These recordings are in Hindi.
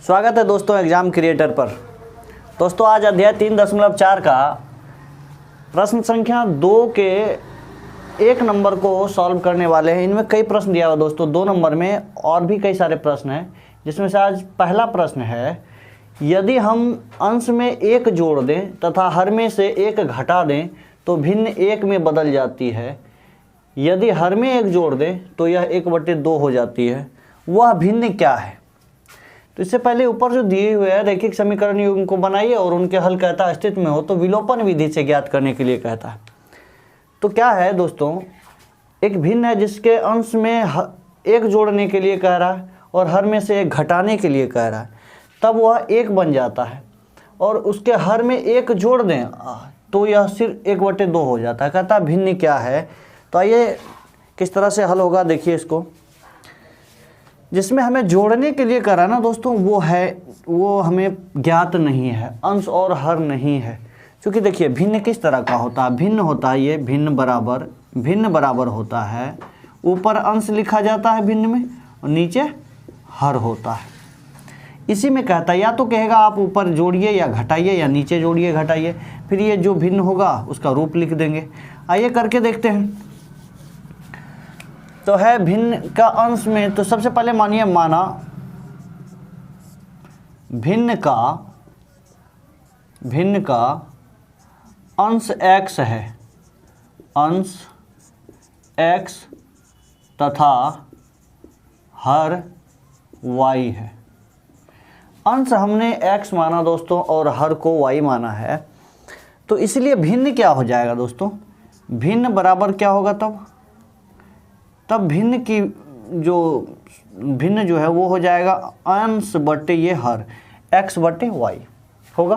स्वागत है दोस्तों एग्जाम क्रिएटर पर। दोस्तों आज अध्याय 3.4 का प्रश्न संख्या 2 के 1 नंबर को सॉल्व करने वाले हैं। इनमें कई प्रश्न दिया हुआ दोस्तों, 2 नंबर में और भी कई सारे प्रश्न हैं, जिसमें से आज पहला प्रश्न है, यदि हम अंश में 1 जोड़ दें तथा हर में से 1 घटा दें तो भिन्न 1 में बदल जाती है। यदि हर में 1 जोड़ दें तो यह 1/2 हो जाती है। वह भिन्न क्या है? तो इससे पहले ऊपर जो दिए हुए हैं रैखिक समीकरण युग्म को बनाइए और उनके हल कहता है अस्तित्व में हो तो विलोपन विधि से ज्ञात करने के लिए कहता है। तो क्या है दोस्तों, एक भिन्न है जिसके अंश में 1 जोड़ने के लिए कह रहा है और हर में से 1 घटाने के लिए कह रहा है, तब वह 1 बन जाता है। और उसके हर में 1 जोड़ दें तो यह सिर्फ 1/2 हो जाता है। कहता है भिन्न क्या है। तो आइए किस तरह से हल होगा देखिए इसको। जिसमें हमें जोड़ने के लिए करा ना दोस्तों, वो हमें ज्ञात नहीं है, अंश और हर नहीं है। क्योंकि देखिए भिन्न किस तरह का होता है, भिन्न होता है ये भिन्न बराबर होता है। ऊपर अंश लिखा जाता है भिन्न में और नीचे हर होता है। इसी में कहता है या तो कहेगा आप ऊपर जोड़िए या घटाइए या नीचे जोड़िए घटाइए, फिर ये जो भिन्न होगा उसका रूप लिख देंगे। आइए करके देखते हैं। तो है भिन्न का अंश में, तो सबसे पहले माना भिन्न का अंश x है, अंश x तथा हर y है। अंश हमने x माना दोस्तों और हर को y माना है, तो इसलिए भिन्न क्या हो जाएगा दोस्तों, भिन्न बराबर क्या होगा तब भिन्न जो है वो हो जाएगा अंश बटे ये हर, x बटे y होगा।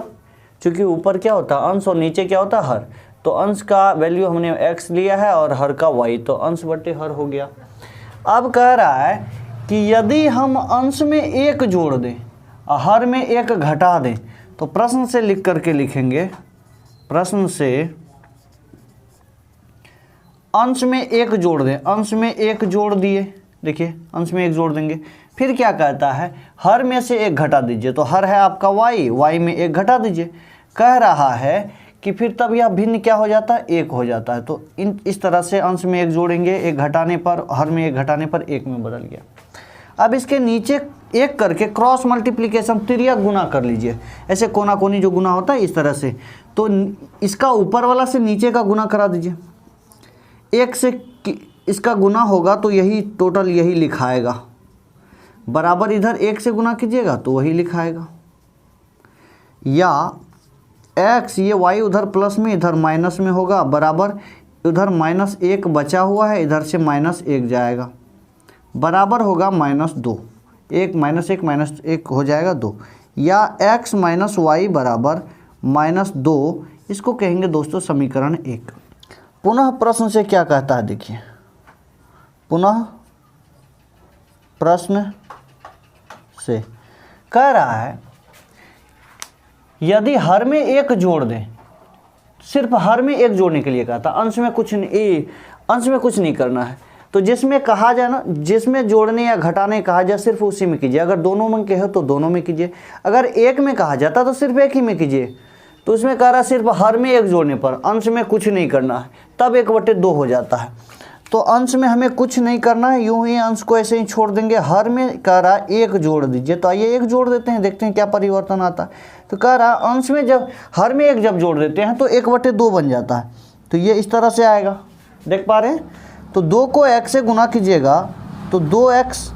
क्योंकि ऊपर क्या होता है अंश और नीचे क्या होता है हर, तो अंश का वैल्यू हमने x लिया है और हर का y, तो अंश बटे हर हो गया। अब कह रहा है कि यदि हम अंश में 1 जोड़ दें और हर में 1 घटा दें, तो प्रश्न से लिख करके लिखेंगे, प्रश्न से अंश में 1 जोड़ दें, अंश में 1 जोड़ दिए, देखिए अंश में 1 जोड़ देंगे। फिर क्या कहता है हर में से 1 घटा दीजिए, तो हर है आपका y में 1 घटा दीजिए। कह रहा है कि फिर तब यह भिन्न क्या हो जाता है, 1 हो जाता है। तो इस तरह से अंश में 1 जोड़ेंगे, 1 घटाने पर, हर में 1 घटाने पर 1 में बदल गया। अब इसके नीचे 1 करके क्रॉस मल्टीप्लिकेशन तिर्यक गुना कर लीजिए, ऐसे कोना कोनी जो गुना होता है इस तरह से। तो इसका ऊपर वाला से नीचे का गुना करा दीजिए, 1 से इसका गुना होगा तो यही टोटल यही लिखाएगा, बराबर इधर 1 से गुना कीजिएगा तो वही लिखाएगा। या x ये y उधर प्लस में इधर माइनस में होगा, बराबर उधर -1 बचा हुआ है, इधर से -1 जाएगा, बराबर होगा -2। 1 -1 -1 हो जाएगा 2। या x - y बराबर -2, इसको कहेंगे दोस्तों समीकरण 1। पुनः प्रश्न से क्या कहता है देखिए, पुनः प्रश्न से कह रहा है यदि हर में 1 जोड़ दें, सिर्फ हर में 1 जोड़ने के लिए कहा था, अंश में कुछ नहीं करना है। तो जिसमें कहा जाए ना, जिसमें जोड़ने या घटाने कहा जाए सिर्फ उसी में कीजिए। अगर दोनों में कहे तो दोनों में कीजिए, अगर 1 में कहा जाता तो सिर्फ 1 ही में कीजिए। तो उसमें कह रहा सिर्फ हर में 1 जोड़ने पर, अंश में कुछ नहीं करना है, तब 1/2 हो जाता है। तो अंश में हमें कुछ नहीं करना है, यूं ही अंश को ऐसे ही छोड़ देंगे। हर में कह रहा 1 जोड़ दीजिए, तो आइए 1 जोड़ देते हैं, देखते हैं क्या परिवर्तन आता है। तो कह रहा अंश में जब हर में 1 जब जोड़ देते हैं तो 1/2 बन जाता है। तो ये इस तरह से आएगा, देख पा रहे हैं। तो 2 को x से गुना कीजिएगा तो 2x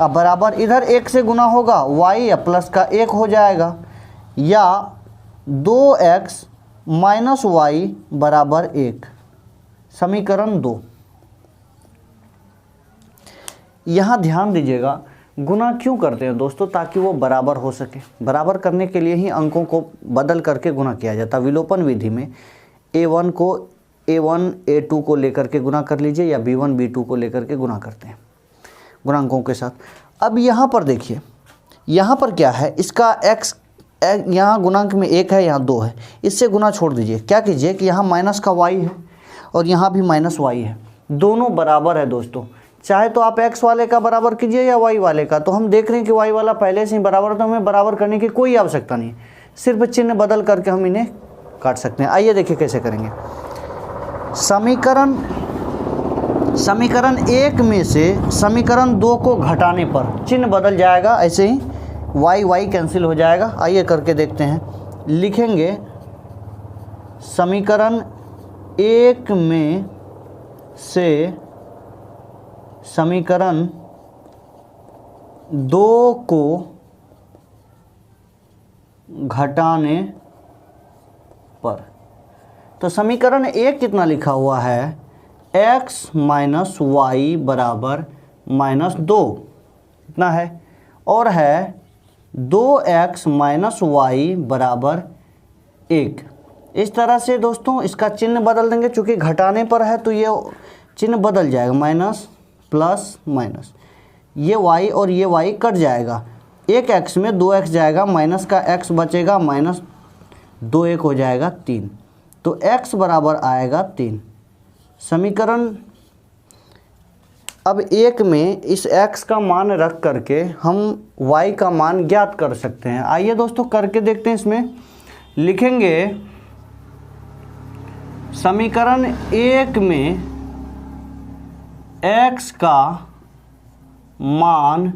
बराबर इधर 1 से गुना होगा y या प्लस का 1 हो जाएगा। या 2x - y बराबर 1, समीकरण 2। यहाँ ध्यान दीजिएगा गुना क्यों करते हैं दोस्तों, ताकि वो बराबर हो सके। बराबर करने के लिए ही अंकों को बदल करके गुना किया जाता है। विलोपन विधि में a1 को a1 a2 को लेकर के गुना कर लीजिए, या b1 b2 को लेकर के गुना करते हैं गुणांकों के साथ। अब यहाँ पर देखिए, यहाँ पर क्या है, इसका x यहाँ गुणांक में 1 है, यहाँ 2 है, इससे गुना छोड़ दीजिए। क्या कीजिए कि यहाँ माइनस का y है और यहाँ भी -y है, दोनों बराबर है दोस्तों। चाहे तो आप x वाले का बराबर कीजिए या y वाले का। तो हम देख रहे हैं कि y वाला पहले से ही बराबर, तो हमें बराबर करने की कोई आवश्यकता नहीं, सिर्फ चिन्ह बदल करके हम इन्हें काट सकते हैं। आइए देखिए कैसे करेंगे। समीकरण 1 में से समीकरण 2 को घटाने पर चिन्ह बदल जाएगा, ऐसे ही y कैंसिल हो जाएगा। आइए करके देखते हैं। लिखेंगे समीकरण 1 में से समीकरण 2 को घटाने पर, तो समीकरण 1 कितना लिखा हुआ है, x माइनस वाई बराबर -2 इतना है, और है 2x माइनस वाई बराबर 1। इस तरह से दोस्तों इसका चिन्ह बदल देंगे, चूँकि घटाने पर है तो ये चिन्ह बदल जाएगा, माइनस प्लस माइनस, ये y और ये y कट जाएगा, एक x में 2x जाएगा, माइनस का x बचेगा, माइनस 2 1 हो जाएगा 3, तो x बराबर आएगा 3। समीकरण अब 1 में इस x का मान रख करके हम y का मान ज्ञात कर सकते हैं। आइए दोस्तों करके देखते हैं। इसमें लिखेंगे समीकरण 1 में x का मान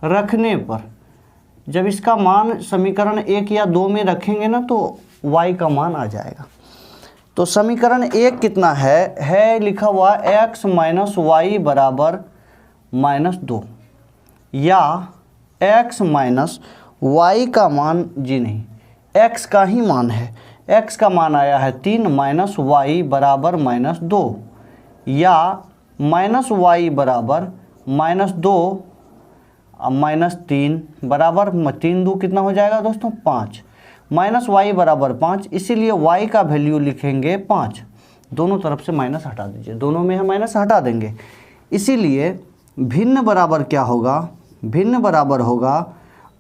रखने पर, जब इसका मान समीकरण 1 या 2 में रखेंगे ना तो y का मान आ जाएगा। तो समीकरण 1 कितना है लिखा हुआ x माइनस वाई बराबर -2, या x माइनस वाई का मान, जी नहीं, x का ही मान है, x का मान आया है 3 माइनस वाई बराबर -2, या माइनस वाई बराबर -2 -3 बराबर 3 2 कितना हो जाएगा दोस्तों 5, माइनस वाई बराबर 5, इसीलिए y का वैल्यू लिखेंगे 5। दोनों तरफ से माइनस हटा दीजिए, दोनों में हम माइनस हटा देंगे, इसीलिए भिन्न बराबर क्या होगा, भिन्न बराबर होगा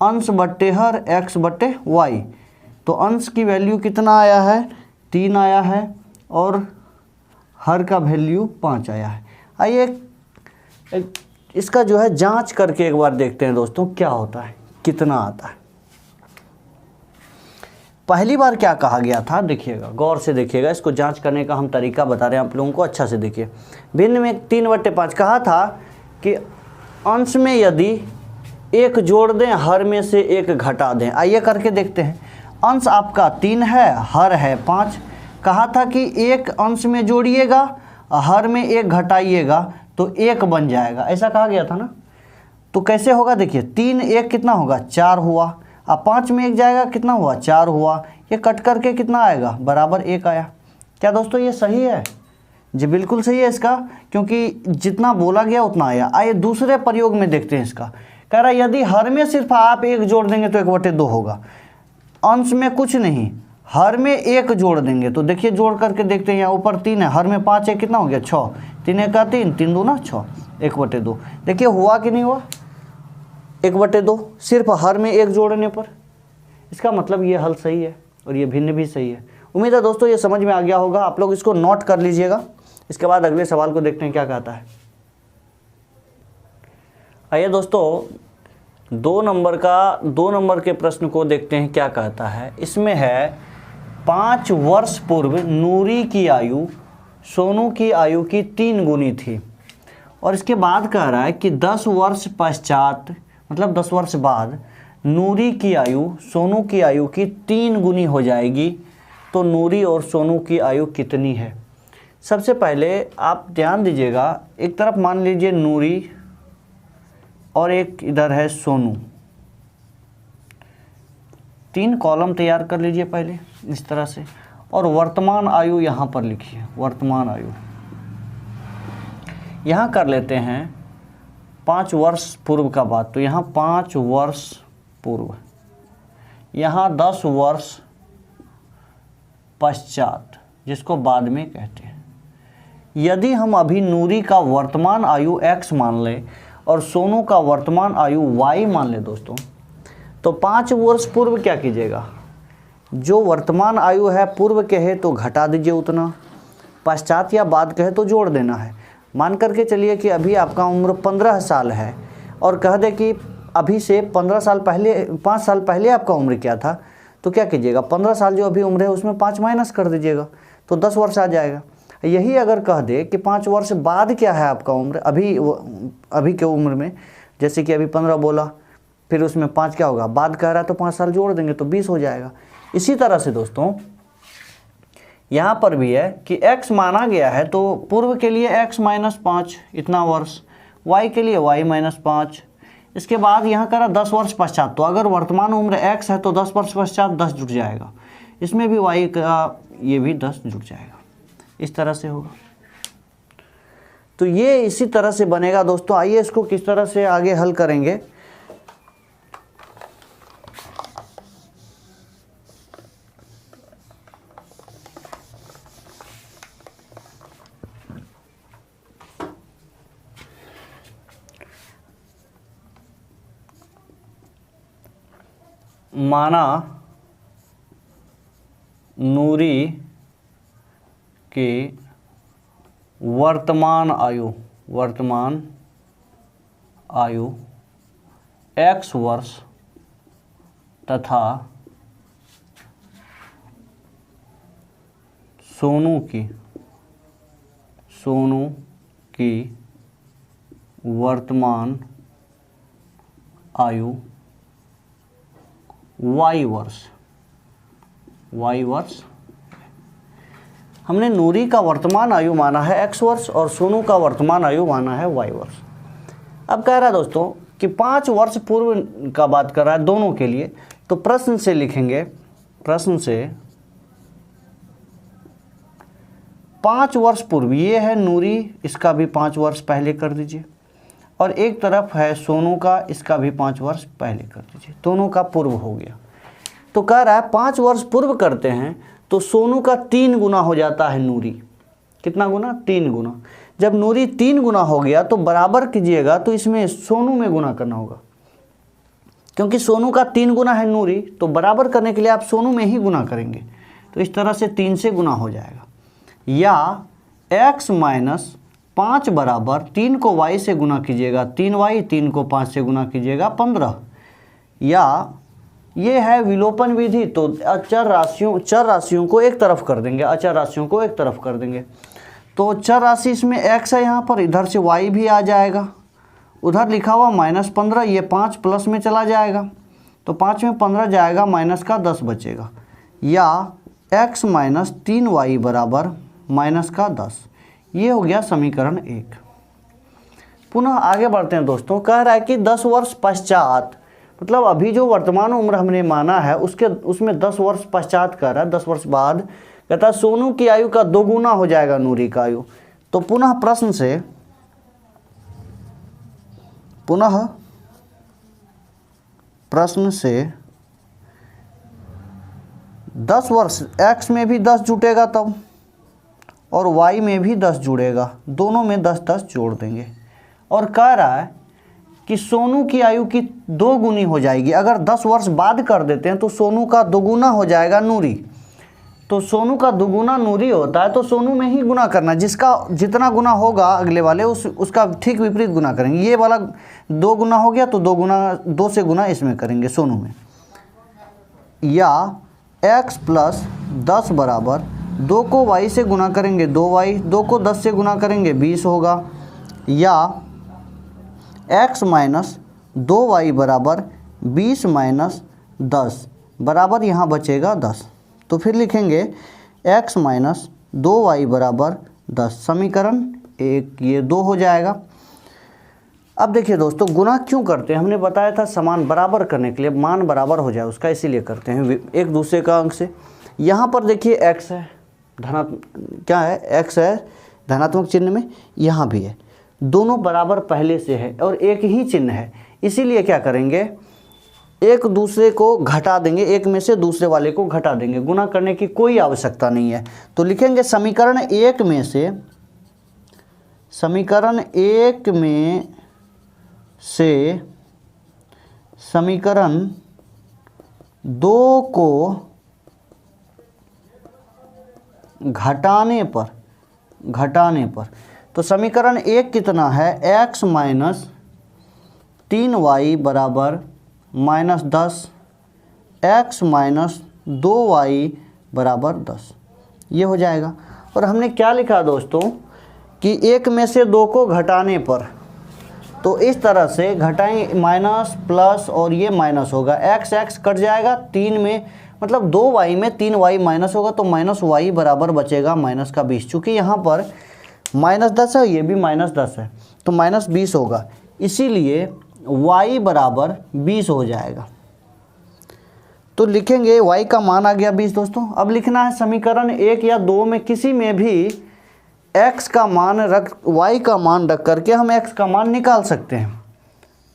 अंश बट्टे हर x बट्टे y। तो अंश की वैल्यू कितना आया है 3 आया है, और हर का वैल्यू 5 आया है। आइए इसका जो है जांच करके एक बार देखते हैं दोस्तों क्या होता है, कितना आता है। पहली बार क्या कहा गया था, देखिएगा गौर से देखिएगा, इसको जांच करने का हम तरीका बता रहे हैं आप लोगों को, अच्छा से देखिए। भिन्न में 3/5 कहा था कि अंश में यदि 1 जोड़ दें, हर में से 1 घटा दें। आइए करके देखते हैं। अंश आपका 3 है, हर है 5, कहा था कि 1 अंश में जोड़िएगा, हर में 1 घटाइएगा तो 1 बन जाएगा, ऐसा कहा गया था ना। तो कैसे होगा देखिए, 3 1 कितना होगा 4 हुआ, अब 5 में 1 जाएगा कितना हुआ 4 हुआ, ये कट करके कितना आएगा बराबर 1 आया। क्या दोस्तों ये सही है? जी बिल्कुल सही है इसका, क्योंकि जितना बोला गया उतना आया। आइए दूसरे प्रयोग में देखते हैं इसका। कह रहा है यदि हर में सिर्फ आप 1 जोड़ देंगे तो 1/2 होगा, अंश में कुछ नहीं, हर में 1 जोड़ देंगे तो देखिए जोड़ करके देखते हैं। यहाँ ऊपर 3 है, हर में 5 है, कितना हो गया 6, 3 1 3, 3 2 6, 1/2। देखिए हुआ कि नहीं हुआ 1/2, सिर्फ हर में 1 जोड़ने पर। इसका मतलब ये हल सही है और ये भिन्न भी सही है। उम्मीद है दोस्तों ये समझ में आ गया होगा, आप लोग इसको नोट कर लीजिएगा। इसके बाद अगले सवाल को देखते हैं क्या कहता है। आइए दोस्तों 2 नंबर के प्रश्न को देखते हैं क्या कहता है। इसमें है 5 वर्ष पूर्व नूरी की आयु सोनू की आयु की 3 गुनी थी, और इसके बाद कह रहा है कि 10 वर्ष पश्चात, मतलब 10 वर्ष बाद नूरी की आयु सोनू की आयु की 3 गुनी हो जाएगी, तो नूरी और सोनू की आयु कितनी है। सबसे पहले आप ध्यान दीजिएगा, एक तरफ मान लीजिए नूरी और एक इधर है सोनू, 3 कॉलम तैयार कर लीजिए पहले इस तरह से, और वर्तमान आयु यहाँ पर लिखिए। वर्तमान आयु यहाँ कर लेते हैं 5 वर्ष पूर्व का बात, तो यहाँ 5 वर्ष पूर्व, यहाँ 10 वर्ष पश्चात, जिसको बाद में कहते हैं। यदि हम अभी नूरी का वर्तमान आयु x मान लें और सोनू का वर्तमान आयु y मान लें दोस्तों, तो 5 वर्ष पूर्व क्या कीजिएगा, जो वर्तमान आयु है पूर्व के है तो घटा दीजिए उतना, पश्चात या बाद कहे तो जोड़ देना है। मान करके चलिए कि अभी आपका उम्र 15 साल है और कह दे कि अभी से 15 साल पहले 5 साल पहले आपका उम्र क्या था, तो क्या कीजिएगा 15 साल जो अभी उम्र है उसमें 5 माइनस कर दीजिएगा तो 10 वर्ष आ जाएगा। यही अगर कह दे कि 5 वर्ष बाद क्या है आपका उम्र अभी के उम्र में, जैसे कि अभी 15 बोला फिर उसमें 5 क्या होगा बाद कह रहा है तो 5 साल जोड़ देंगे तो 20 हो जाएगा। इसी तरह से दोस्तों यहाँ पर भी है कि x माना गया है तो पूर्व के लिए x माइनस 5 इतना वर्ष, y के लिए y माइनस 5, इसके बाद यहाँ करा 10 वर्ष पश्चात, तो अगर वर्तमान उम्र x है तो 10 वर्ष पश्चात 10 जुड़ जाएगा, इसमें भी y का ये भी 10 जुड़ जाएगा, इस तरह से होगा। तो ये इसी तरह से बनेगा दोस्तों। आइए इसको किस तरह से आगे हल करेंगे। माना नूरी की वर्तमान आयु x वर्ष तथा सोनू की वर्तमान आयु y वर्ष। हमने नूरी का वर्तमान आयु माना है x वर्ष और सोनू का वर्तमान आयु माना है y वर्ष। अब कह रहा है दोस्तों कि 5 वर्ष पूर्व का बात कर रहा है दोनों के लिए, तो प्रश्न से लिखेंगे, प्रश्न से 5 वर्ष पूर्व, ये है नूरी, इसका भी 5 वर्ष पहले कर दीजिए, और एक तरफ है सोनू का, इसका भी 5 वर्ष पहले कर दीजिए, दोनों का पूर्व हो गया। तो कह रहा है 5 वर्ष पूर्व करते हैं तो सोनू का 3 गुना हो जाता है नूरी। कितना गुना? 3 गुना। जब नूरी 3 गुना हो गया तो बराबर कीजिएगा तो इसमें सोनू में गुना करना होगा, क्योंकि सोनू का 3 गुना है नूरी, तो बराबर करने के लिए आप सोनू में ही गुना करेंगे, तो इस तरह से 3 से गुना हो जाएगा। या x माइनस 5 बराबर 3 को y से गुना कीजिएगा 3y, 3 को 5 से गुना कीजिएगा 15। या ये है विलोपन विधि, तो चर राशियों को एक तरफ कर देंगे, अचर राशियों को एक तरफ कर देंगे। तो चर राशि इसमें x है यहाँ पर, इधर से y भी आ जाएगा, उधर लिखा हुआ -15, ये 5 प्लस में चला जाएगा, तो 5 में 15 जाएगा, माइनस का 10 बचेगा। या x माइनस 3y बराबर माइनस का 10, ये हो गया समीकरण 1। पुनः आगे बढ़ते हैं दोस्तों। कह रहा है कि 10 वर्ष पश्चात, मतलब अभी जो वर्तमान उम्र हमने माना है उसमें 10 वर्ष पश्चात कह रहा है, 10 वर्ष बाद कहता है सोनू की आयु का 2 गुना हो जाएगा नूरी का आयु। तो पुनः प्रश्न से 10 वर्ष, x में भी 10 जुटेगा तब और y में भी 10 जुड़ेगा, दोनों में 10-10 जोड़ देंगे। और कह रहा है कि सोनू की आयु की 2 गुनी हो जाएगी। अगर 10 वर्ष बाद कर देते हैं तो सोनू का 2 गुना हो जाएगा नूरी, तो सोनू का 2 गुना नूरी होता है तो सोनू में ही गुना करना, जिसका जितना गुना होगा अगले वाले उसका ठीक विपरीत गुना करेंगे। ये वाला 2 गुना हो गया तो 2 से गुना इसमें करेंगे सोनू में। या x प्लस 10 बराबर 2 को y से गुना करेंगे 2y, 2 को 10 से गुना करेंगे 20 होगा। या x माइनस 2y बराबर 20 माइनस 10 बराबर यहाँ बचेगा 10, तो फिर लिखेंगे x माइनस 2y बराबर 10, समीकरण 1, ये 2 हो जाएगा। अब देखिए दोस्तों, गुना क्यों करते हैं? हमने बताया था समान बराबर करने के लिए, मान बराबर हो जाए उसका, इसीलिए करते हैं एक दूसरे का अंक से। यहाँ पर देखिए x है क्या है, x है धनात्मक चिन्ह में, यहाँ भी है, दोनों बराबर पहले से है और एक ही चिन्ह है, इसीलिए क्या करेंगे एक दूसरे को घटा देंगे, एक में से दूसरे वाले को घटा देंगे, गुना करने की कोई आवश्यकता नहीं है। तो लिखेंगे समीकरण 1 में से समीकरण 2 को घटाने पर तो समीकरण 1 कितना है, x माइनस 3y बराबर -10, x माइनस 2y बराबर 10, ये हो जाएगा। और हमने क्या लिखा दोस्तों कि 1 में से 2 को घटाने पर, तो इस तरह से घटाएं, माइनस प्लस और ये माइनस होगा, x कट जाएगा, 3 में मतलब 2y में 3y माइनस होगा, तो -y बराबर बचेगा -20। चूँकि यहाँ पर -10 है, ये भी -10 है, तो -20 होगा, इसीलिए y बराबर 20 हो जाएगा। तो लिखेंगे y का मान आ गया 20 दोस्तों। अब लिखना है समीकरण 1 या 2 में किसी में भी x का मान रख, y का मान रख करके हम x का मान निकाल सकते हैं।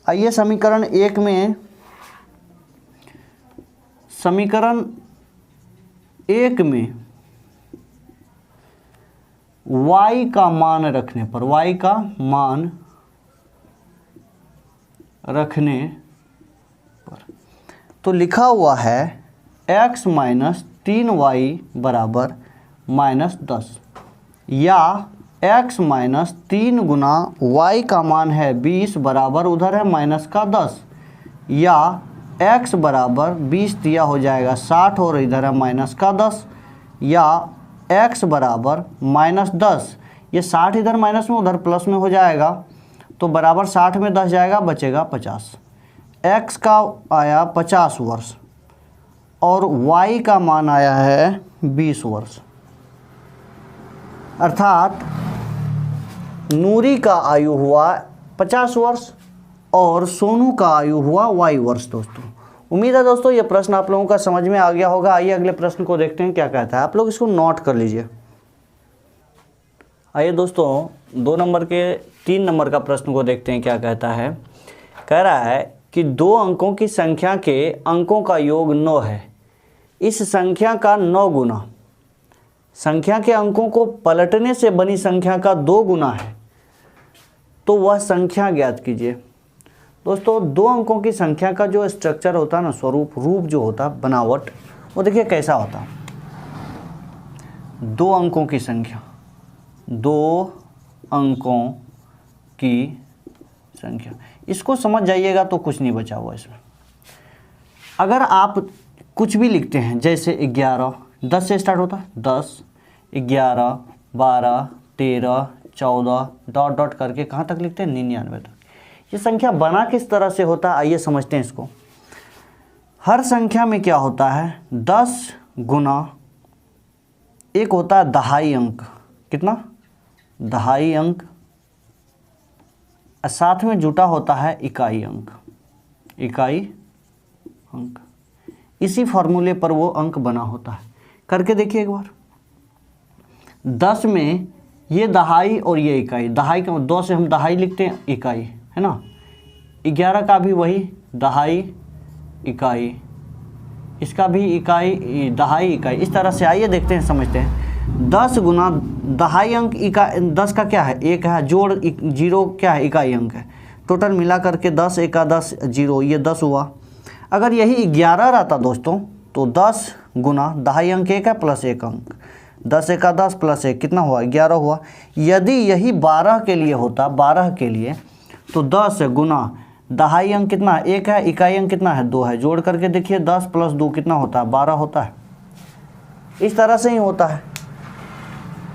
आइए समीकरण 1 में, समीकरण 1 में y का मान रखने पर, y का मान रखने पर, तो लिखा हुआ है x माइनस 3y बराबर -10, या x माइनस 3 गुना y का मान है 20 बराबर उधर है -10, या x बराबर 20 दिया हो जाएगा 60 और इधर है -10, या x बराबर -10, ये 60 इधर माइनस में उधर प्लस में हो जाएगा, तो बराबर 60 में 10 जाएगा, बचेगा 50। x का आया 50 वर्ष और y का मान आया है 20 वर्ष, अर्थात नूरी का आयु हुआ 50 वर्ष और सोनू का आयु हुआ y वर्ष। दोस्तों उम्मीद है दोस्तों ये प्रश्न आप लोगों का समझ में आ गया होगा। आइए अगले प्रश्न को देखते हैं क्या कहता है, आप लोग इसको नोट कर लीजिए। आइए दोस्तों 2 नंबर के 3 नंबर का प्रश्न को देखते हैं क्या कहता है। कह रहा है कि 2 अंकों की संख्या के अंकों का योग 9 है, इस संख्या का 9 गुना संख्या के अंकों को पलटने से बनी संख्या का 2 गुना है, तो वह संख्या ज्ञात कीजिए। दोस्तों 2 अंकों की संख्या का जो स्ट्रक्चर होता है ना, स्वरूप, रूप जो होता है, बनावट, वो देखिए कैसा होता है। 2 अंकों की संख्या, 2 अंकों की संख्या, इसको समझ जाइएगा तो कुछ नहीं बचा हुआ इसमें। अगर आप कुछ भी लिखते हैं, जैसे 11, 10 से स्टार्ट होता है, 10, 11, 12, 13, 14 डॉट डॉट करके कहाँ तक लिखते हैं, 99 तक। ये संख्या बना किस तरह से होता है, आइए समझते हैं इसको। हर संख्या में क्या होता है, 10 गुना एक होता है दहाई अंक, कितना, दहाई अंक, साथ में जुटा होता है इकाई अंक, इकाई अंक। इसी फॉर्मूले पर वो अंक बना होता है। करके देखिए एक बार, 10 में ये दहाई और ये इकाई, दहाई का 2 से हम दहाई लिखते हैं, इकाई है ना। 11 का भी वही दहाई इकाई, इसका भी इकाई दहाई इकाई, इस तरह से। आइए देखते हैं, समझते हैं। 10 गुना दहाई अंक इकाई, 10 का क्या है, 1 है, जोड़ 0 क्या है, इकाई अंक है। टोटल मिला करके 10 1 10 0, ये 10 हुआ। अगर यही 11 रहता दोस्तों, तो 10 गुना दहाई अंक 1 है प्लस 1 अंक, 10 1 10 प्लस 1 कितना हुआ, 11 हुआ। यदि यही 12 के लिए होता, 12 के लिए, तो 10 गुना दहाई अंक कितना, 1 है, इकाई अंक कितना है, 2 है। जोड़ करके देखिए 10 प्लस 2 कितना होता है, 12 होता है। इस तरह से ही होता है।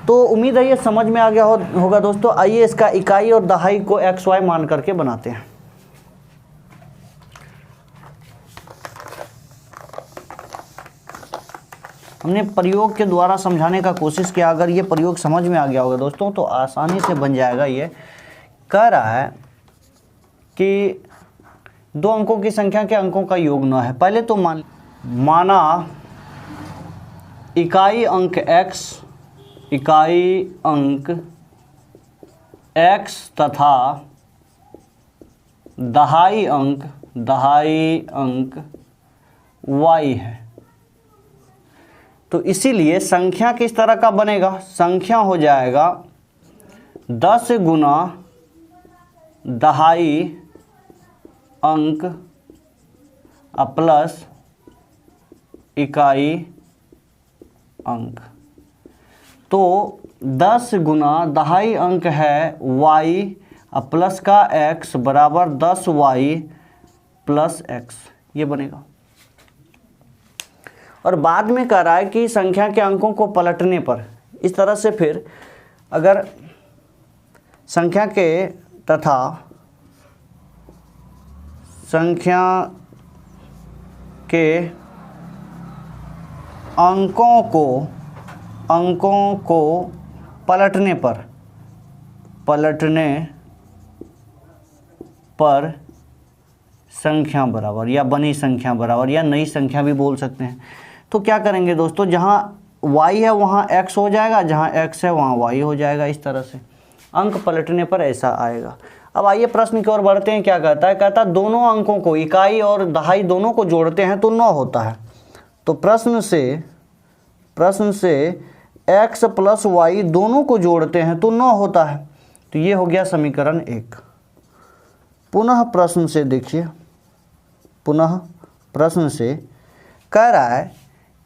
तो उम्मीद है ये समझ में आ गया होगा दोस्तों। आइए इसका इकाई और दहाई को XY मान करके बनाते हैं। हमने प्रयोग के द्वारा समझाने का कोशिश किया। अगर ये प्रयोग समझ में आ गया होगा दोस्तों तो आसानी से बन जाएगा। ये कह रहा है कि 2 अंकों की संख्या के अंकों का योग 9 है। पहले तो माना इकाई अंक x, इकाई अंक x तथा दहाई अंक y है। तो इसीलिए संख्या किस तरह का बनेगा, संख्या हो जाएगा 10 गुना दहाई अंक प्लस इकाई अंक। तो 10 गुना दहाई अंक है y अब प्लस का x बराबर 10y प्लस x, ये बनेगा। और बाद में कह रहा है कि संख्या के अंकों को पलटने पर, इस तरह से फिर अगर संख्या के तथा संख्या के अंकों को पलटने पर संख्या बराबर या बनी संख्या बराबर या नई संख्या भी बोल सकते हैं। तो क्या करेंगे दोस्तों, जहाँ y है वहाँ x हो जाएगा, जहाँ x है वहाँ y हो जाएगा। इस तरह से अंक पलटने पर ऐसा आएगा। अब आइए प्रश्न की ओर बढ़ते हैं। क्या कहता है, कहता है दोनों अंकों को, इकाई और दहाई दोनों को जोड़ते हैं तो 9 होता है। तो प्रश्न से x प्लस y दोनों को जोड़ते हैं तो 9 होता है। तो ये हो गया समीकरण 1। पुनः प्रश्न से देखिए, पुनः प्रश्न से कह रहा है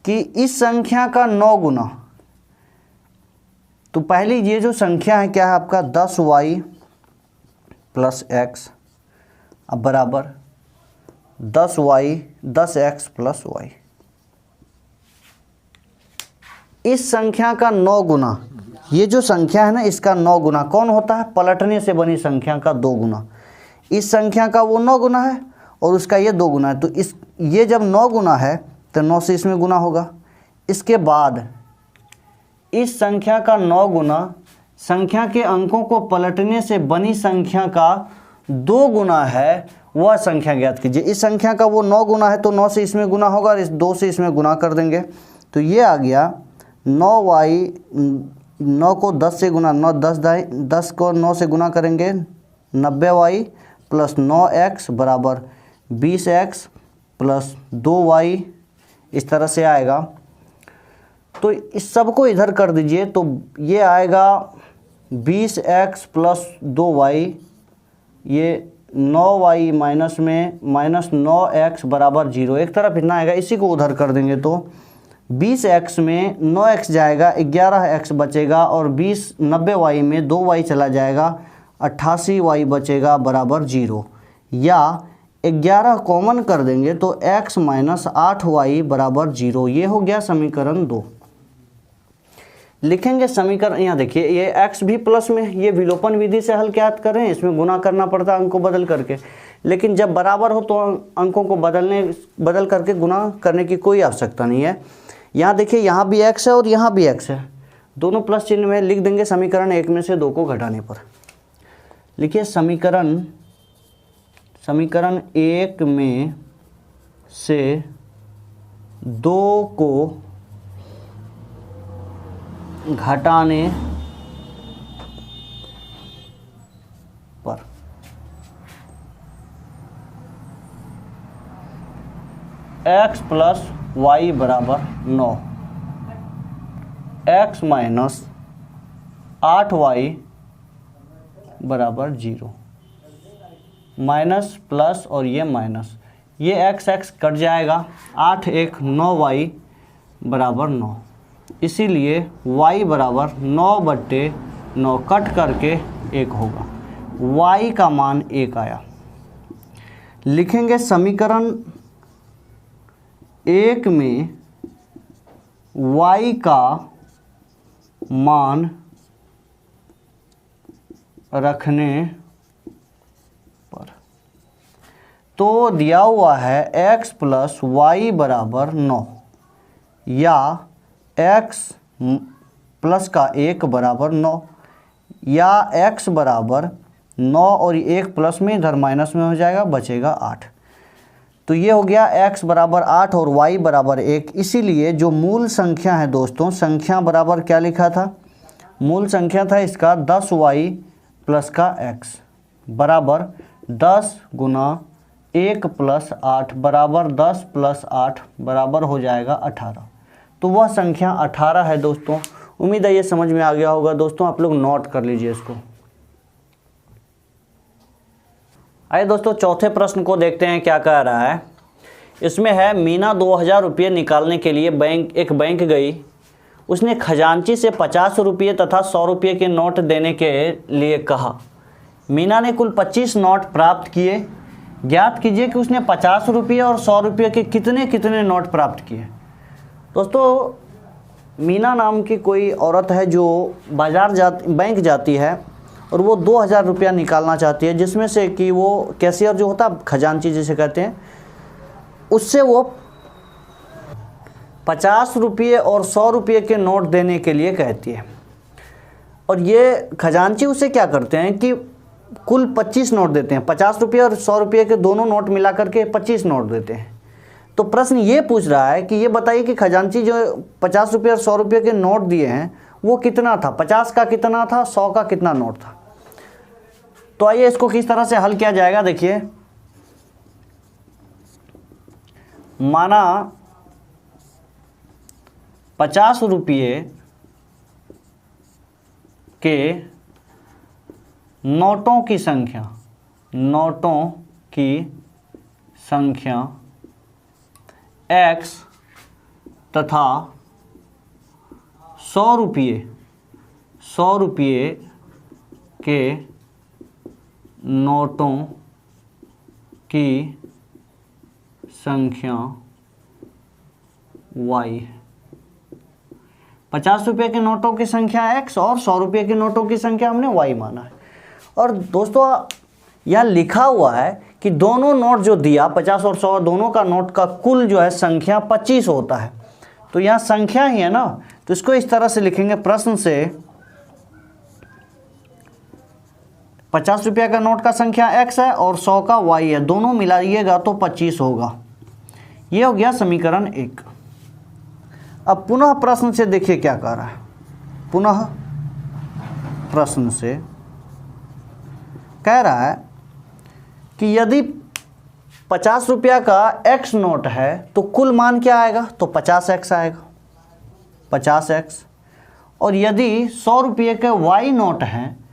कि इस संख्या का 9 गुना, तो पहली ये जो संख्या है क्या है आपका 10y प्लस x, अब बराबर 10x प्लस y। इस संख्या का 9 गुना, ये जो संख्या है ना इसका 9 गुना कौन होता है, पलटने से बनी संख्या का 2 गुना। इस संख्या का वो 9 गुना है और उसका ये 2 गुना है। तो ये जब 9 गुना है तो 9 से इसमें गुना होगा। इसके बाद इस संख्या का 9 गुना संख्या के अंकों को पलटने से बनी संख्या का 2 गुना है, वह संख्या ज्ञात कीजिए। इस संख्या का वो 9 गुना है तो 9 से इसमें गुना होगा और इस 2 से इसमें गुना कर देंगे। तो ये आ गया 9y, 9 को 10 से गुना, 10 को 9 से गुना करेंगे 90y प्लस 9x बराबर 20x प्लस 2y, इस तरह से आएगा। तो इस सब को इधर कर दीजिए तो ये आएगा 20x प्लस 2y, ये 9y माइनस में माइनस 9x बराबर 0, एक तरफ इतना आएगा। इसी को उधर कर देंगे तो 20x में 9x जाएगा, 11x बचेगा और 90y में 2y चला जाएगा, 88y बचेगा बराबर 0। या 11 कॉमन कर देंगे तो x माइनस 8y बराबर 0। ये हो गया समीकरण 2। लिखेंगे समीकरण, यहाँ देखिए ये x भी प्लस में, ये विलोपन विधि से हल क्या कर रहे हैं, इसमें गुना करना पड़ता है अंक को बदल करके। लेकिन जब बराबर हो तो अंकों को बदल करके गुना करने की कोई आवश्यकता नहीं है। यहाँ देखिए यहाँ भी x है और यहाँ भी x है, दोनों प्लस चिन्ह में लिख देंगे समीकरण 1 में से 2 को घटाने पर। लिखिए समीकरण 1 में से 2 को घटाने पर x प्लस y बराबर 9, x माइनस 8y बराबर 0, माइनस प्लस और ये माइनस, ये x कट जाएगा, 8 1 9y बराबर 9, इसीलिए y बराबर 9/9 कट करके 1 होगा, y का मान 1 आया। लिखेंगे समीकरण 1 में y का मान रखने पर, तो दिया हुआ है x प्लस y बराबर 9 या x प्लस का 1 बराबर 9 या x बराबर 9 और 1 प्लस में इधर माइनस में हो जाएगा, बचेगा 8। तो ये हो गया x बराबर 8 और y बराबर 1। इसीलिए जो मूल संख्या है दोस्तों, संख्या बराबर क्या लिखा था, मूल संख्या था इसका 10y प्लस का x बराबर 10 गुना 1 प्लस 8 बराबर 10 प्लस 8 बराबर हो जाएगा 18। तो वह संख्या 18 है दोस्तों। उम्मीद है ये समझ में आ गया होगा दोस्तों, आप लोग नोट कर लीजिए इसको। आइए दोस्तों चौथे प्रश्न को देखते हैं क्या कह रहा है। इसमें है मीना 2000 रुपये निकालने के लिए बैंक गई उसने खजांची से 50 रुपये तथा 100 रुपये के नोट देने के लिए कहा। मीना ने कुल 25 नोट प्राप्त किए। ज्ञात कीजिए कि उसने 50 रुपये और 100 रुपये के कितने कितने नोट प्राप्त किए। दोस्तों, मीना नाम की कोई औरत है जो बैंक जाती है और वो 2000 रुपया निकालना चाहती है, जिसमें से कि वो कैशियर जो होता है, खजांची जिसे कहते हैं, उससे वो 50 रुपये और 100 रुपये के नोट देने के लिए कहती है। और ये खजांची उसे क्या करते हैं कि कुल 25 नोट देते हैं, 50 रुपये और 100 रुपये के दोनों नोट मिला करके 25 नोट देते हैं। तो प्रश्न ये पूछ रहा है कि ये बताइए कि खजांची जो 50 रुपये और 100 रुपये के नोट दिए हैं वो कितना था, 50 का कितना था, 100 का कितना नोट था। तो आइए इसको किस तरह से हल किया जाएगा। देखिए, माना 50 रुपये के नोटों की संख्या x तथा 100 रुपये के नोटों की संख्या y है। 50 रुपये के नोटों की संख्या x और 100 रुपये के नोटों की संख्या हमने y माना है। और दोस्तों, यह लिखा हुआ है कि दोनों नोट जो दिया 50 और 100 दोनों का नोट का कुल जो है संख्या 25 होता है। तो यहाँ संख्या ही है ना, तो इसको इस तरह से लिखेंगे प्रश्न से 50 रुपया का नोट का संख्या x है और 100 का y है, दोनों मिलाइएगा तो 25 होगा। ये हो गया समीकरण 1। अब पुनः प्रश्न से देखिए क्या कह रहा है। पुनः प्रश्न से कह रहा है कि यदि 50 रुपया का x नोट है तो कुल मान क्या आएगा, तो 50x आएगा, 50x। और यदि 100 रुपये के y नोट हैं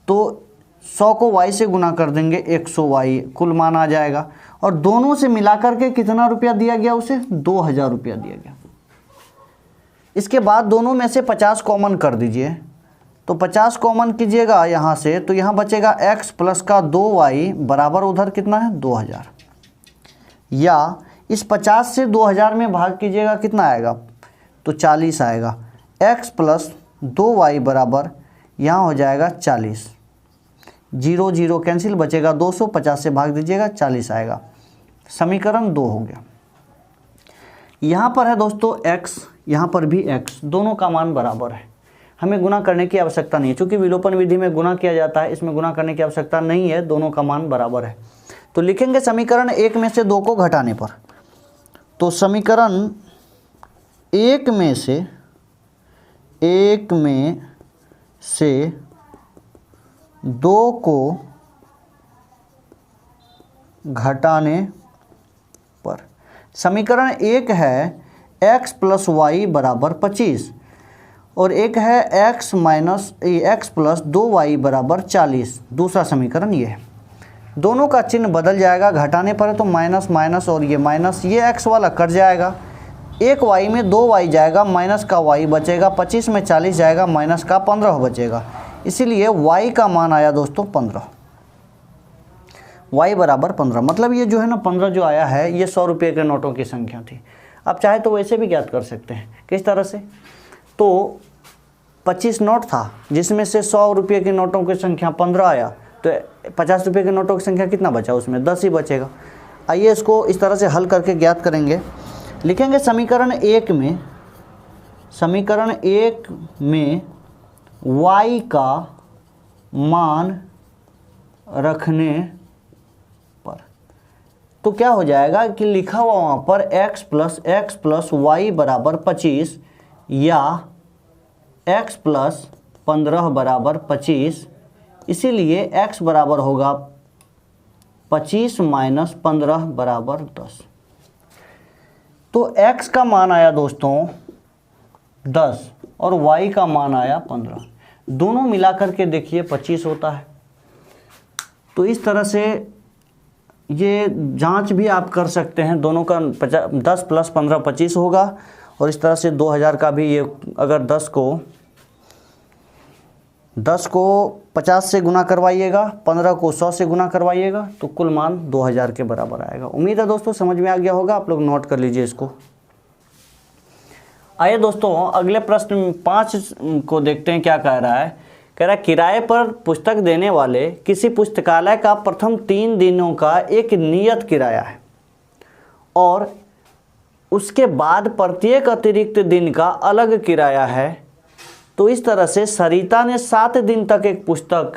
तो 100 को y से गुना कर देंगे, 100y कुल मान आ जाएगा। और दोनों से मिलाकर के कितना रुपया दिया गया, उसे 2000 रुपया दिया गया। इसके बाद दोनों में से 50 कॉमन कर दीजिए, तो 50 कॉमन कीजिएगा यहाँ से, तो यहाँ बचेगा x प्लस का 2y बराबर उधर कितना है 2000। या इस 50 से 2000 में भाग कीजिएगा, कितना आएगा, तो 40 आएगा। x प्लस 2y बराबर यहाँ हो जाएगा 40। 0 0 कैंसिल, बचेगा 200, 50 से भाग दीजिएगा 40 आएगा। समीकरण 2 हो गया। यहाँ पर है दोस्तों x, यहाँ पर भी x, दोनों का मान बराबर है। हमें गुना करने की आवश्यकता नहीं है, क्योंकि विलोपन विधि में गुना किया जाता है, इसमें गुना करने की आवश्यकता नहीं है, दोनों का मान बराबर है। तो लिखेंगे समीकरण 1 में से 2 को घटाने पर, तो समीकरण 1 में से 2 को घटाने पर समीकरण 1 है x प्लस वाई बराबर 25 और एक है x प्लस 2y बराबर 40। दूसरा समीकरण ये है। दोनों का चिन्ह बदल जाएगा, घटाने पर है तो माइनस माइनस और ये माइनस, ये x वाला कट जाएगा, एक y में 2y जाएगा, माइनस का y बचेगा, 25 में 40 जाएगा, माइनस का 15 बचेगा। इसीलिए y का मान आया दोस्तों 15, y बराबर 15। मतलब ये जो है ना 15 जो आया है ये 100 रुपये के नोटों की संख्या थी। आप चाहे तो वैसे भी ज्ञात कर सकते हैं। किस तरह से, तो 25 नोट था जिसमें से 100 रुपये के नोटों की संख्या 15 आया, तो 50 रुपये के नोटों की संख्या कितना बचा, उसमें 10 ही बचेगा। आइए इसको इस तरह से हल करके ज्ञात करेंगे। लिखेंगे समीकरण 1 में y का मान रखने पर, तो क्या हो जाएगा कि लिखा हुआ वहाँ पर x प्लस y बराबर 25 या x प्लस 15 बराबर 25। इसीलिए x बराबर होगा 25 माइनस 15 बराबर 10। तो x का मान आया दोस्तों 10 और y का मान आया 15। दोनों मिलाकर के देखिए 25 होता है। तो इस तरह से ये जांच भी आप कर सकते हैं। दोनों का 10 प्लस 15 25 होगा और इस तरह से 2000 का भी, ये अगर 10 को 50 से गुना करवाइएगा, 15 को 100 से गुना करवाइएगा, तो कुल मान 2000 के बराबर आएगा। उम्मीद है दोस्तों समझ में आ गया होगा, आप लोग नोट कर लीजिए इसको। आइए दोस्तों अगले प्रश्न 5 को देखते हैं क्या कह रहा है। कह रहा है किराए पर पुस्तक देने वाले किसी पुस्तकालय का प्रथम 3 दिनों का एक नियत किराया है और उसके बाद प्रत्येक अतिरिक्त दिन का अलग किराया है, तो इस तरह से सरिता ने 7 दिन तक एक पुस्तक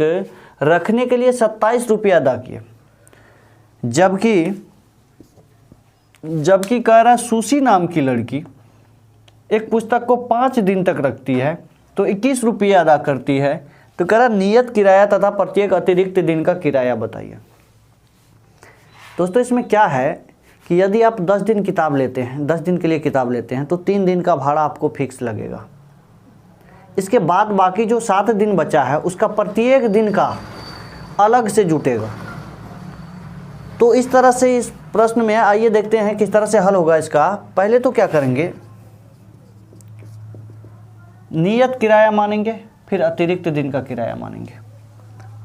रखने के लिए 27 रुपये अदा किए। जबकि कह रहा है सुशी नाम की लड़की एक पुस्तक को 5 दिन तक रखती है तो 21 रुपये अदा करती है। तो कह रहा नियत किराया तथा प्रत्येक अतिरिक्त दिन का किराया बताइए। दोस्तों इसमें क्या है कि यदि आप 10 दिन किताब लेते हैं, 10 दिन के लिए किताब लेते हैं, तो 3 दिन का भाड़ा आपको फिक्स लगेगा। इसके बाद बाकी जो 7 दिन बचा है उसका प्रत्येक दिन का अलग से जुटेगा। तो इस तरह से इस प्रश्न में आइए देखते हैं किस तरह से हल होगा इसका। पहले तो क्या करेंगे, नियत किराया मानेंगे, फिर अतिरिक्त दिन का किराया मानेंगे।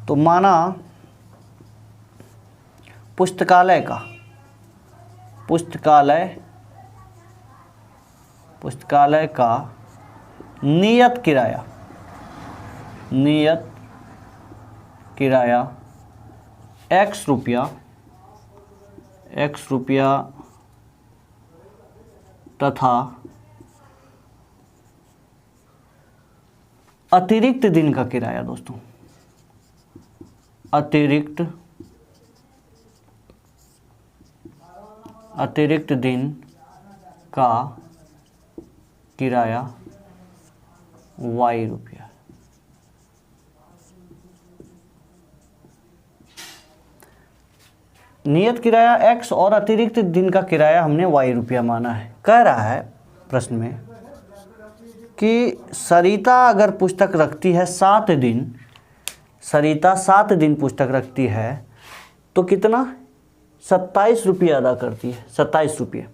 तो माना पुस्तकालय का नियत किराया x रुपया तथा अतिरिक्त दिन का किराया, दोस्तों अतिरिक्त दिन का किराया y रुपया। नियत किराया x और अतिरिक्त दिन का किराया हमने y रुपया माना है। कह रहा है प्रश्न में कि सरिता अगर पुस्तक रखती है 7 दिन, सरिता 7 दिन पुस्तक रखती है तो कितना 27 रुपये अदा करती है, 27 रुपये।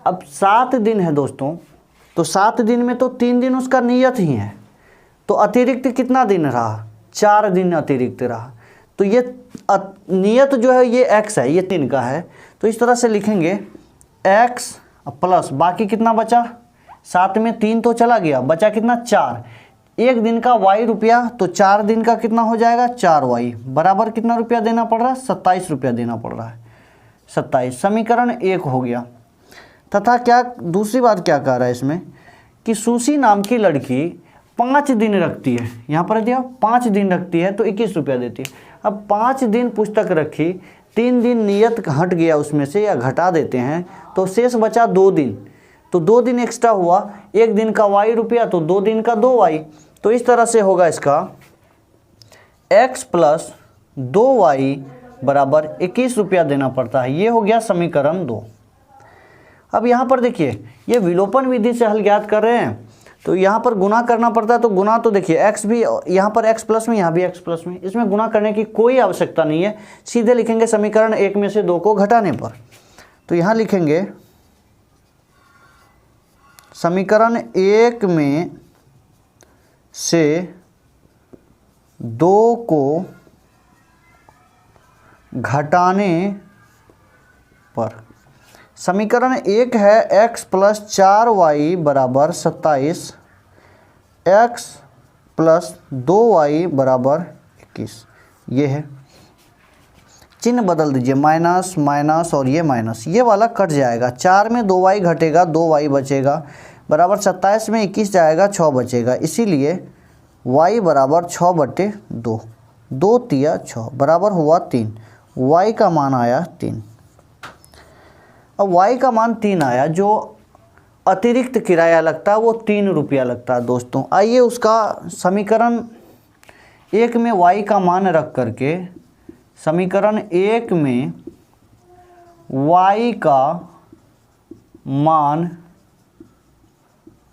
अब 7 दिन है दोस्तों, तो 7 दिन में तो 3 दिन उसका नियत ही है, तो अतिरिक्त कितना दिन रहा, 4 दिन अतिरिक्त रहा। तो ये नियत जो है ये x है, ये 3 का है। तो इस तरह से लिखेंगे x प्लस बाकी कितना बचा, 7 में 3 तो चला गया, बचा कितना 4। एक दिन का y रुपया, तो 4 दिन का कितना हो जाएगा 4y बराबर कितना रुपया देना पड़ रहा है, 27 रुपया देना पड़ रहा है, 27। समीकरण 1 हो गया। तथा क्या दूसरी बात क्या कह रहा है इसमें कि सुशी नाम की लड़की 5 दिन रखती है, यहाँ पर दिया 5 दिन रखती है तो 21 रुपया देती है। अब 5 दिन पुस्तक रखी, 3 दिन नियत हट गया उसमें से या घटा देते हैं, तो शेष बचा 2 दिन, तो 2 दिन एक्स्ट्रा हुआ, 1 दिन का y रुपया तो 2 दिन का 2y। तो इस तरह से होगा इसका x प्लस 2y बराबर 21 रुपया देना पड़ता है। ये हो गया समीकरण 2। अब यहाँ पर देखिए ये विलोपन विधि से हल ज्ञात कर रहे हैं, तो यहाँ पर गुना करना पड़ता है। तो गुना तो देखिए x भी यहाँ पर x प्लस में, यहाँ भी x प्लस में, इसमें गुना करने की कोई आवश्यकता नहीं है, सीधे लिखेंगे समीकरण 1 में से 2 को घटाने पर। तो यहाँ लिखेंगे समीकरण 1 में से 2 को घटाने पर समीकरण 1 है x प्लस 4y बराबर 27, x प्लस 2y बराबर 21। ये है, चिन्ह बदल दीजिए, माइनस माइनस और ये माइनस, ये वाला कट जाएगा। 4 में 2y घटेगा, 2y बचेगा, बराबर 27 में 21 जाएगा, 6 बचेगा। इसीलिए y बराबर 6/2, 2 तिया 6 बराबर हुआ 3, y का मान आया 3। अब y का मान 3 आया, जो अतिरिक्त किराया लगता है वो 3 रुपया लगता है दोस्तों। आइए उसका समीकरण 1 में y का मान रख करके, समीकरण 1 में y का मान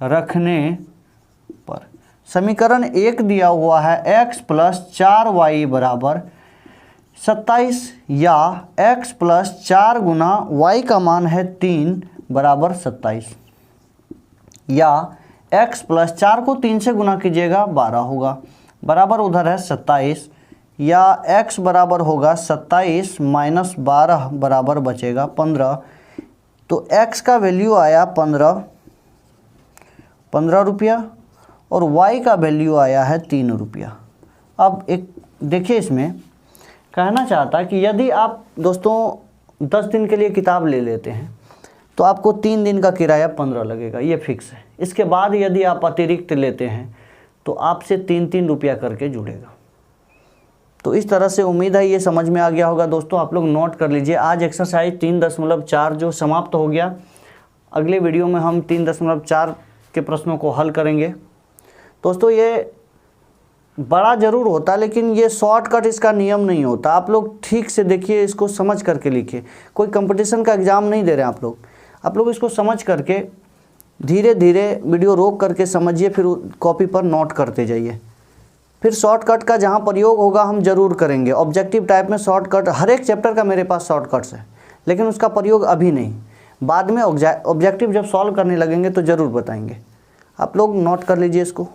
रखने पर समीकरण 1 दिया हुआ है x प्लस 4y बराबर 27, या x प्लस 4 गुना y का मान है 3 बराबर 27। या x प्लस 4 को 3 से गुना कीजिएगा 12 होगा, बराबर उधर है 27, या x बराबर होगा 27 माइनस 12 बराबर बचेगा 15। तो x का वैल्यू आया 15 रुपया और y का वैल्यू आया है 3 रुपया। अब एक देखिए, इसमें कहना चाहता कि यदि आप दोस्तों 10 दिन के लिए किताब ले लेते हैं तो आपको 3 दिन का किराया 15 लगेगा, ये फिक्स है। इसके बाद यदि आप अतिरिक्त लेते हैं तो आपसे 3-3 रुपया करके जुड़ेगा। तो इस तरह से उम्मीद है ये समझ में आ गया होगा दोस्तों। आप लोग नोट कर लीजिए। आज एक्सरसाइज 3.4 जो समाप्त हो गया। अगले वीडियो में हम 3.4 के प्रश्नों को हल करेंगे। दोस्तों ये बड़ा ज़रूर होता, लेकिन ये शॉर्टकट इसका नियम नहीं होता। आप लोग ठीक से देखिए, इसको समझ करके लिखिए। कोई कंपटीशन का एग्ज़ाम नहीं दे रहे हैं आप लोग इसको समझ करके धीरे धीरे वीडियो रोक करके समझिए, फिर कॉपी पर नोट करते जाइए। फिर शॉर्टकट का जहाँ प्रयोग होगा हम ज़रूर करेंगे। ऑब्जेक्टिव टाइप में शॉर्टकट, हर एक चैप्टर का मेरे पास शॉर्टकट्स है, लेकिन उसका प्रयोग अभी नहीं, बाद में ऑब्जेक्टिव जब सॉल्व करने लगेंगे तो ज़रूर बताएंगे। आप लोग नोट कर लीजिए इसको।